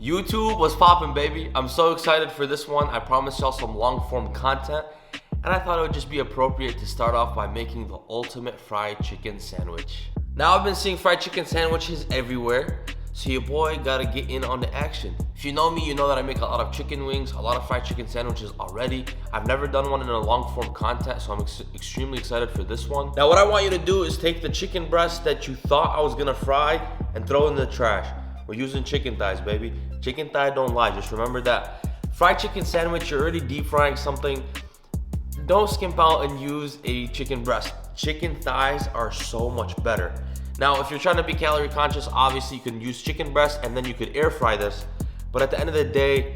YouTube was popping, baby. I'm so excited for this one. I promised y'all some long form content, and I thought it would just be appropriate to start off by making the ultimate fried chicken sandwich. Now, I've been seeing fried chicken sandwiches everywhere, so your boy gotta get in on the action. If you know me, you know that I make a lot of chicken wings, a lot of fried chicken sandwiches already. I've never done one in a long form content, so I'm extremely excited for this one. Now, what I want you to do is take the chicken breast that you thought I was gonna fry and throw it in the trash. We're using chicken thighs, baby. Chicken thigh don't lie, just remember that. Fried chicken sandwich, you're already deep frying something. Don't skimp out and use a chicken breast. Chicken thighs are so much better. Now, if you're trying to be calorie conscious, obviously you can use chicken breast and then you could air fry this. But at the end of the day,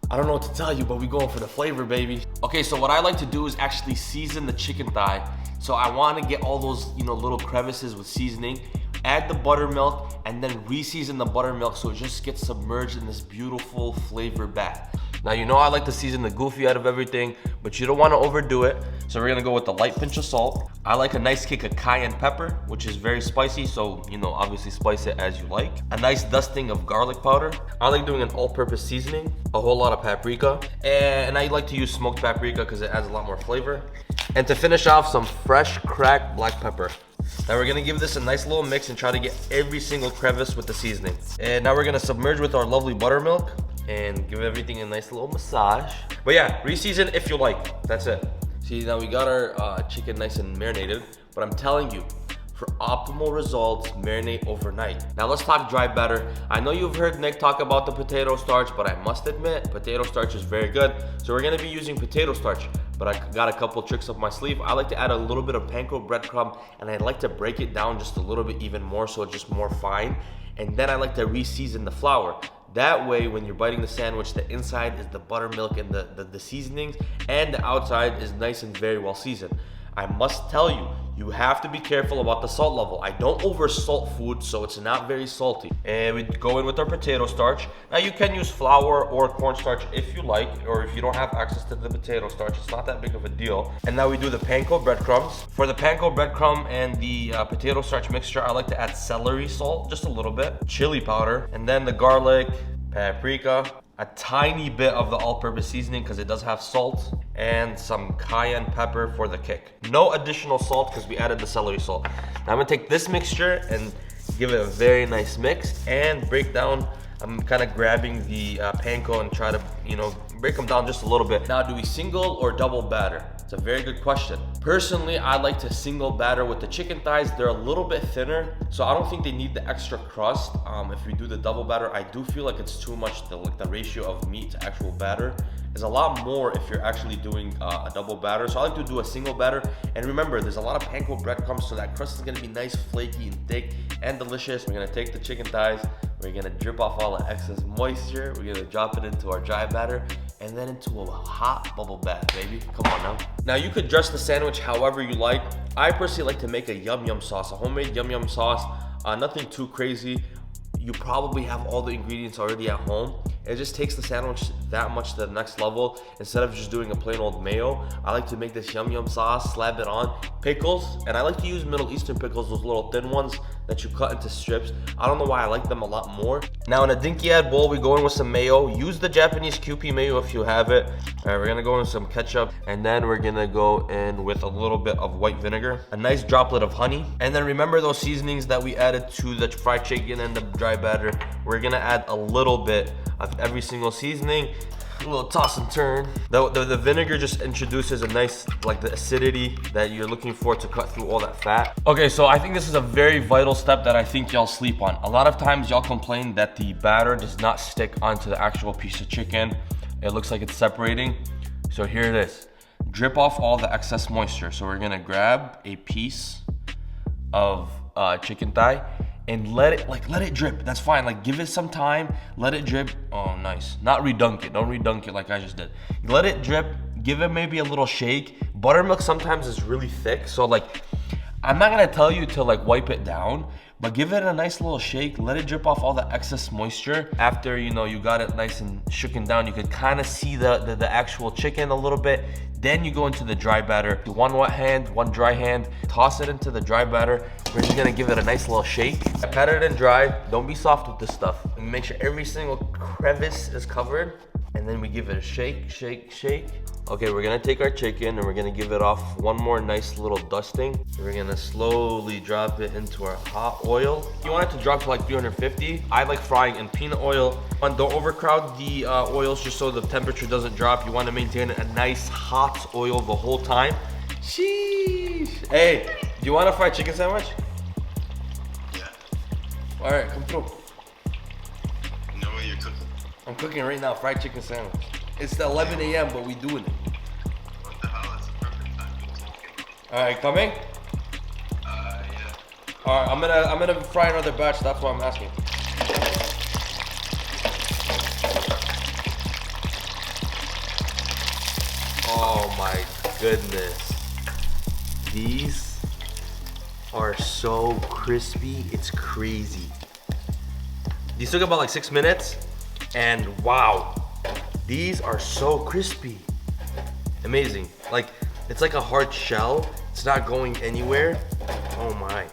I don't know what to tell you, but we going for the flavor, baby. Okay, so what I like to do is actually season the chicken thigh. So I want to get all those, little crevices with seasoning. Add the buttermilk and then re-season the buttermilk so it just gets submerged in this beautiful flavor bath. Now, I like to season the goofy out of everything, but you don't want to overdo it. So we're gonna go with the light pinch of salt. I like a nice kick of cayenne pepper, which is very spicy, so obviously spice it as you like. A nice dusting of garlic powder. I like doing an all-purpose seasoning, a whole lot of paprika, and I like to use smoked paprika because it adds a lot more flavor. And to finish off, some fresh cracked black pepper. Now we're gonna give this a nice little mix and try to get every single crevice with the seasoning. And now we're gonna submerge with our lovely buttermilk and give everything a nice little massage. But yeah, re-season if you like, that's it. See, now we got our chicken nice and marinated, but I'm telling you, for optimal results, marinate overnight. Now let's talk dry batter. I know you've heard Nick talk about the potato starch, but I must admit, potato starch is very good. So we're gonna be using potato starch, but I got a couple tricks up my sleeve. I like to add a little bit of panko breadcrumb, and I like to break it down just a little bit even more so it's just more fine. And then I like to re-season the flour. That way, when you're biting the sandwich, the inside is the buttermilk and the seasonings, and the outside is nice and very well seasoned. I must tell you, you have to be careful about the salt level. I don't over salt food, so it's not very salty. And we go in with our potato starch. Now you can use flour or cornstarch if you like, or if you don't have access to the potato starch, it's not that big of a deal. And now we do the panko breadcrumbs. For the panko breadcrumb and the potato starch mixture, I like to add celery salt, just a little bit, chili powder, and then the garlic, paprika, a tiny bit of the all-purpose seasoning because it does have salt, and some cayenne pepper for the kick. No additional salt because we added the celery salt. Now I'm gonna take this mixture and give it a very nice mix and break down. I'm kind of grabbing the panko and try to, break them down just a little bit. Now, do we single or double batter? It's a very good question. Personally, I like to single batter with the chicken thighs. They're a little bit thinner, so I don't think they need the extra crust. If we do the double batter, I do feel like it's too much. The ratio of meat to actual batter is a lot more if you're actually doing a double batter. So I like to do a single batter. And remember, there's a lot of panko breadcrumbs, so that crust is gonna be nice, flaky, and thick, and delicious. We're gonna take the chicken thighs, we're gonna drip off all the excess moisture, we're gonna drop it into our dry batter, and then into a hot bubble bath, baby. Come on now. Now you could dress the sandwich however you like. I personally like to make a yum yum sauce, a homemade yum yum sauce. Nothing too crazy. You probably have all the ingredients already at home. It just takes the sandwich that much to the next level. Instead of just doing a plain old mayo, I like to make this yum yum sauce, slap it on, pickles, and I like to use Middle Eastern pickles, those little thin ones that you cut into strips. I don't know why I like them a lot more. Now in a dinky-ad bowl, we go in with some mayo. Use the Japanese Kewpie mayo if you have it. All right, we're gonna go in with some ketchup, and then we're gonna go in with a little bit of white vinegar, a nice droplet of honey, and then remember those seasonings that we added to the fried chicken and the dry batter. We're gonna add a little bit of every single seasoning. A little toss and turn. The vinegar just introduces a nice, the acidity that you're looking for to cut through all that fat. Okay, so I think this is a very vital step that I think y'all sleep on. A lot of times y'all complain that the batter does not stick onto the actual piece of chicken. It looks like it's separating. So here it is. Drip off all the excess moisture. So we're gonna grab a piece of chicken thigh and let it drip. That's fine. Give it some time, let it drip. Oh, nice. Not redunk it. Don't redunk it like I just did. Let it drip, give it maybe a little shake. Buttermilk sometimes is really thick, so I'm not gonna tell you to like wipe it down, but give it a nice little shake. Let it drip off all the excess moisture. After you got it nice and shooken down, you could kind of see the actual chicken a little bit. Then you go into the dry batter. One wet hand, one dry hand. Toss it into the dry batter. We're just gonna give it a nice little shake. Pat it and dry. Don't be soft with this stuff. And make sure every single crevice is covered. And then we give it a shake, shake, shake. Okay, we're gonna take our chicken and we're gonna give it off one more nice little dusting. And we're gonna slowly drop it into our hot oil. You want it to drop to like 350. I like frying in peanut oil. And don't overcrowd the oils just so the temperature doesn't drop. You wanna maintain a nice hot oil the whole time. Sheesh. Hey, do you want a fried chicken sandwich? Yeah. All right, come through. You know what you're cooking? I'm cooking right now, fried chicken sandwich. It's 11 a.m., but we doing it. What the hell? It's the perfect time to be talking. All right, coming? Yeah. All right, I'm gonna fry another batch. That's why I'm asking. Oh my goodness, these are so crispy. It's crazy. These took about like 6 minutes, and wow, these are so crispy. Amazing. Like, it's like a hard shell. It's not going anywhere. Oh my.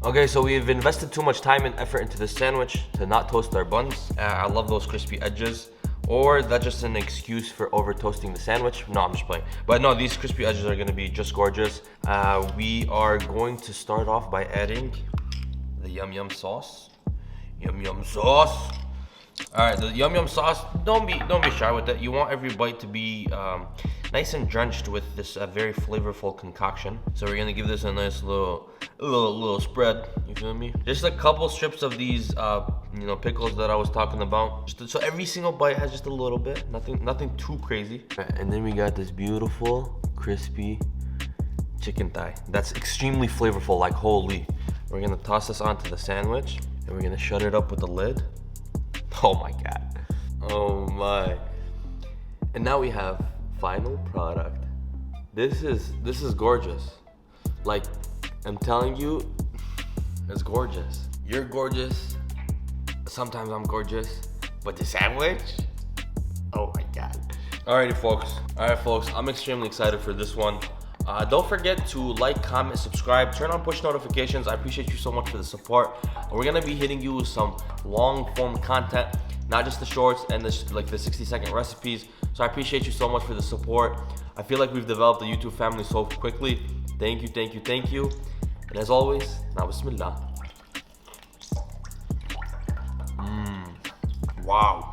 Okay, so we've invested too much time and effort into this sandwich to not toast our buns. I love those crispy edges. Or that's just an excuse for over toasting the sandwich. No, I'm just playing. But no, these crispy edges are gonna be just gorgeous. We are going to start off by adding the yum yum sauce. Yum yum sauce. All right, the yum yum sauce, don't be shy with it. You want every bite to be nice and drenched with this very flavorful concoction. So we're gonna give this a nice little spread. You feel me? Just a couple strips of these, pickles that I was talking about. So every single bite has just a little bit. Nothing too crazy. All right, and then we got this beautiful, crispy chicken thigh. That's extremely flavorful. Like holy. We're gonna toss this onto the sandwich, and we're gonna shut it up with the lid. Oh my god. Oh my. And now we have final product. This is gorgeous. Like, I'm telling you, it's gorgeous. You're gorgeous. Sometimes I'm gorgeous. But the sandwich? Oh my god. Alrighty folks, I'm extremely excited for this one. Don't forget to like, comment, subscribe, turn on push notifications. I appreciate you so much for the support. We're gonna be hitting you with some long form content, not just the shorts and the 60-second recipes. So I appreciate you so much for the support. I feel like we've developed a YouTube family so quickly. Thank you. And as always, now bismillah. Wow.